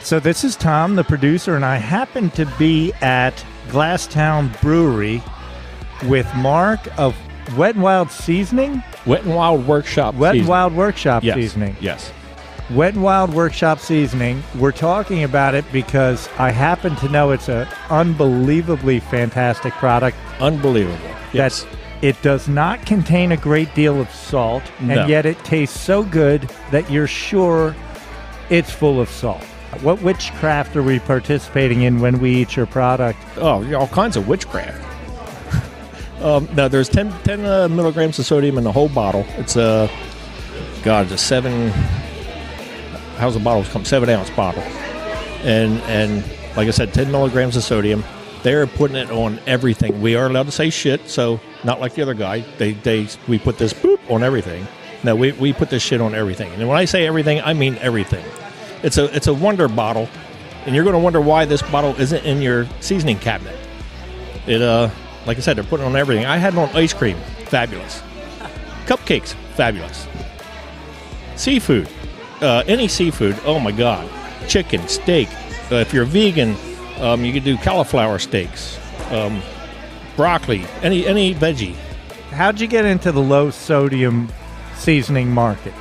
So this is Tom, the producer, and I happen to be at Glasstown Brewery with Mark of Wet and Wild Seasoning? Wet and Wild Workshop Wet Seasoning. and Wild Workshop Yes. Seasoning. Yes. Wet and Wild Workshop Seasoning. We're talking about it because I happen to know it's an unbelievably fantastic product. Unbelievable. Yes. That it does not contain a great deal of salt, No. and yet it tastes so good that you're sure it's full of salt. What witchcraft are we participating in when we eat your product? Oh, all kinds of witchcraft. No, there's 10 milligrams of sodium in the whole bottle. It's a 7. How's the bottle come? 7-ounce bottle, and like I said, 10 milligrams of sodium. They're putting it on everything. We are allowed to say shit, so not like the other guy. We put this boop on everything. No, we put this shit on everything. And when I say everything, I mean everything. It's a wonder bottle, and you're going to wonder why this bottle isn't in your seasoning cabinet. It like I said, they're putting it on everything. I had it on ice cream, fabulous. Cupcakes, fabulous. Seafood, any seafood, oh my god. Chicken, steak. If you're vegan, you could do cauliflower steaks, broccoli, any veggie. How'd you get into the low sodium seasoning market?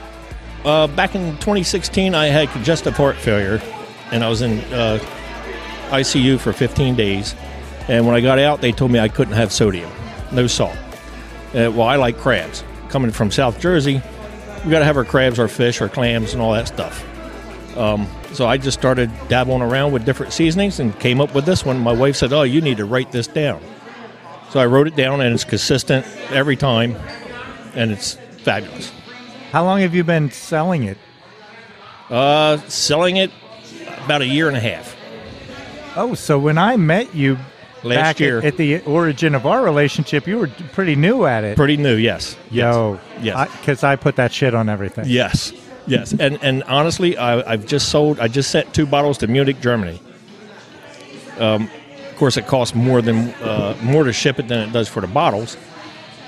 Back in 2016, I had congestive heart failure, and I was in ICU for 15 days. And when I got out, they told me I couldn't have sodium, no salt. Well, I like crabs. Coming from South Jersey, we got to have our crabs, our fish, our clams, and all that stuff. So I just started dabbling around with different seasonings and came up with this one. My wife said, "Oh, you need to write this down." So I wrote it down, and it's consistent every time, and it's fabulous. How long have you been selling it? Selling it about a year and a half. Oh, so when I met you Last back year. at the origin of our relationship, you were pretty new at it. Pretty new, yes. Yo, Yes. Because I put that shit on everything. Yes. Yes. And honestly, I just sent 2 bottles to Munich, Germany. Of course, it costs more to ship it than it does for the bottles.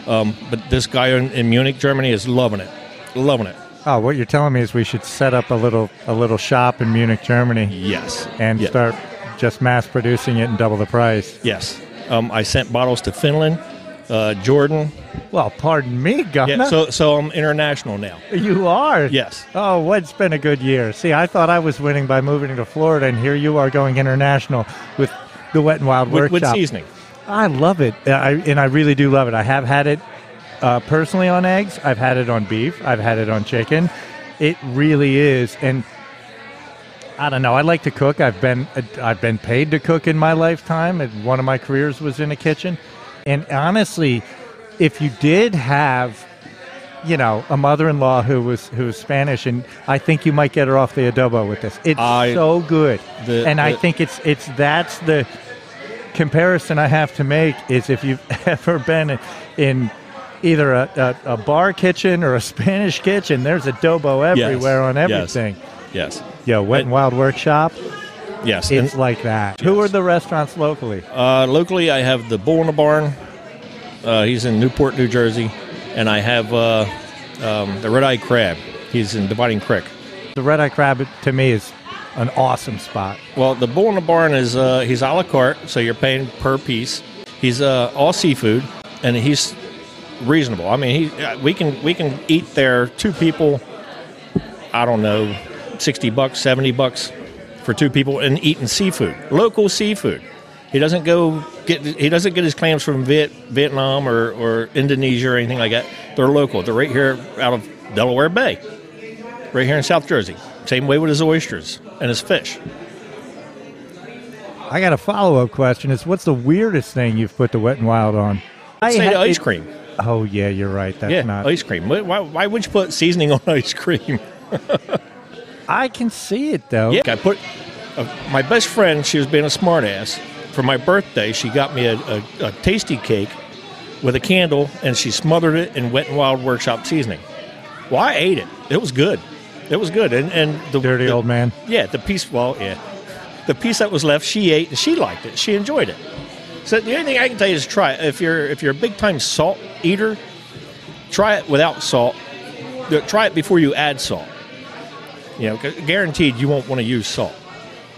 But this guy in Munich, Germany is loving it. Loving it. Oh, what you're telling me is we should set up a little shop in Munich, Germany. Yes. And Yes. start just mass producing it and double the price. Yes. I sent bottles to Finland, Jordan. Well, pardon me, Governor. Yeah, so I'm international now. You are? Yes. Oh, it's been a good year. See, I thought I was winning by moving to Florida, and here you are going international with the Wet and Wild Workshop. With seasoning. I love it, and I really do love it. I have had it personally on eggs. I've had it on beef. I've had it on chicken. It really is, and I don't know. I like to cook. I've been paid to cook in my lifetime, and one of my careers was in a kitchen. And honestly, if you did have, a mother-in-law who was Spanish, and I think you might get her off the adobo with this. It's so good, I think that's the comparison I have to make. Is if you've ever been in either a bar kitchen or a Spanish kitchen, there's adobo everywhere on everything. Yes. Yo, Wet and Wild Workshop. Yes. It's like that. Who are the restaurants locally? Locally, I have the Bull in the Barn. He's in Newport, New Jersey. And I have the Red Eye Crab. He's in Dividing Creek. The Red Eye Crab, to me, is an awesome spot. Well, the Bull in the Barn is he's a la carte, so you're paying per piece. He's all seafood, and he's reasonable. I mean, we can eat there 2 people, I don't know, $60, $70 for 2 people, and eating seafood, local seafood. He doesn't get his clams from Vietnam or Indonesia or anything like that. They're local. They're right here out of Delaware Bay, right here in South Jersey. Same way with his oysters and his fish. I got a follow-up question. What's the weirdest thing you've put the Wet and Wild on? Say the ice cream. Oh yeah, you're right. That's not ice cream. Why would you put seasoning on ice cream? I can see it though. Yeah, I put my best friend. She was being a smartass. For my birthday, she got me a tasty cake with a candle, and she smothered it in Wet and Wild Workshop seasoning. Well, I ate it. It was good. It was good. And the dirty old man. Yeah, the piece. Well, yeah, the piece that was left, she ate and she liked it. She enjoyed it. So the only thing I can tell you is try it. If you're a big time salt eater, try it without salt. Try it before you add salt. Guaranteed you won't want to use salt.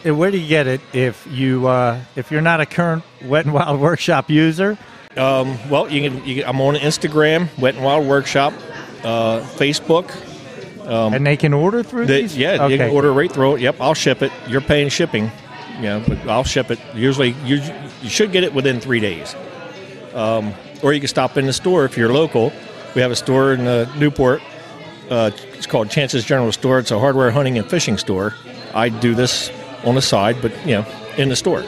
Where do you get it if you're not a current Wet and Wild Workshop user? Well, I'm on Instagram, Wet and Wild Workshop, Facebook. And they can order through these? Yeah, okay. You can order right through it. Yep, I'll ship it. You're paying shipping, but I'll ship it. Usually, you should get it within 3 days. Or you can stop in the store if you're local. We have a store in Newport. It's called Chance's General Store. It's a hardware, hunting, and fishing store. I do this on the side, but, in the store.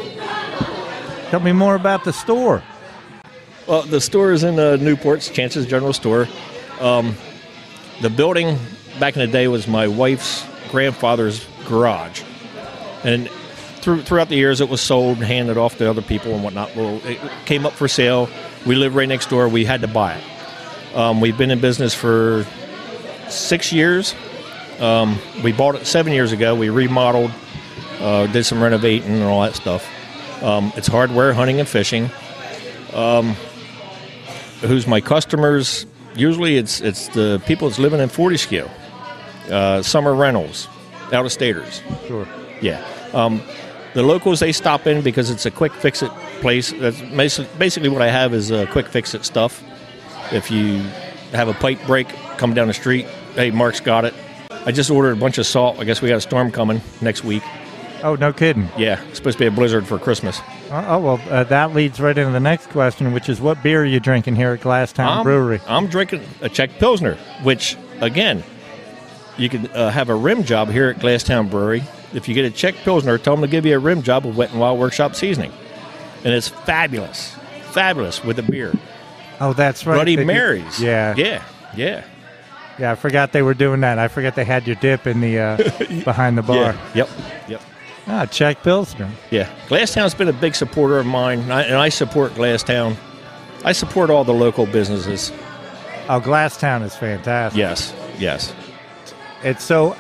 Tell me more about the store. Well, the store is in Newport. It's Chance's General Store. The building back in the day was my wife's grandfather's garage. And throughout the years, it was sold and handed off to other people and whatnot. Well, it came up for sale. We live right next door. We had to buy it. We've been in business for 6 years. We bought it 7 years ago. We remodeled, did some renovating and all that stuff. It's hardware, hunting, and fishing. Who's my customers? Usually it's the people that's living in Fortescue, summer rentals, out-of-staters. Sure. Yeah. The locals, they stop in because it's a quick fix-it place. That's basically what I have is quick fix-it stuff. If you have a pipe break, come down the street, hey, Mark's got it. I just ordered a bunch of salt. I guess we got a storm coming next week. Oh, no kidding. Yeah, it's supposed to be a blizzard for Christmas. That leads right into the next question, which is what beer are you drinking here at Glasstown Brewery? I'm drinking a Czech Pilsner, which, again, you can have a rim job here at Glasstown Brewery. If you get a Czech Pilsner, tell them to give you a rim job of Wet and Wild Workshop seasoning. And it's fabulous with the beer. Oh, that's right. Bloody Marys. Yeah. Yeah, I forgot they were doing that. I forgot they had your dip in the behind the bar. Yeah. Yep. Ah, Czech Pilsner. Yeah. Glasstown's been a big supporter of mine, and I support Glasstown. I support all the local businesses. Oh, Glasstown is fantastic. Yes. It's so,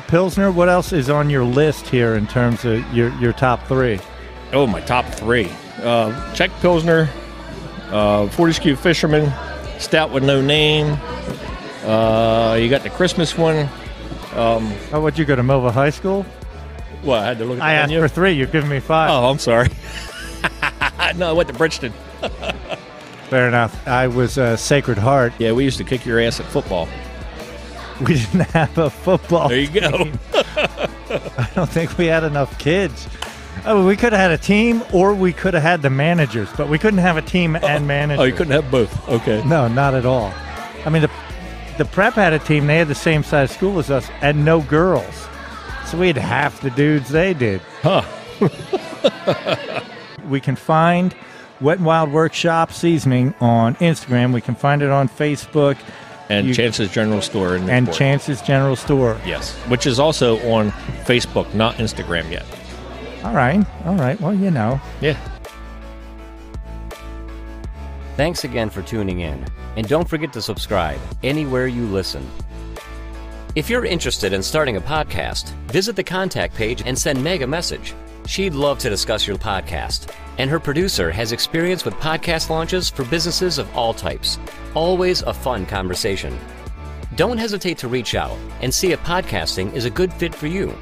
Pilsner, what else is on your list here in terms of your top three? Oh, my top three. Czech Pilsner, Fortescue Fisherman, Stout with No Name. You got the Christmas one. What'd you go to Millville High School? Well, I had to look at the I asked menu. for three. You've given me five. Oh, I'm sorry. No, I went to Bridgeton. Fair enough. I was Sacred Heart. Yeah, we used to kick your ass at football. We didn't have a football There you team. go. I don't think we had enough kids. Oh, we could have had a team, or we could have had the managers, but we couldn't have a team and managers. Oh, you couldn't have both. Okay. No, not at all. I mean, the prep had a team. They had the same size school as us, and no girls. So we had half the dudes they did. Huh. We can find Wet and Wild Workshop Seasoning on Instagram. We can find it on Facebook. And Chance's General Store in Newport. And Chance's General Store. Yes, which is also on Facebook, not Instagram yet. All right. Well, Yeah. Thanks again for tuning in. And don't forget to subscribe anywhere you listen. If you're interested in starting a podcast, visit the contact page and send Meg a message. She'd love to discuss your podcast. And her producer has experience with podcast launches for businesses of all types. Always a fun conversation. Don't hesitate to reach out and see if podcasting is a good fit for you.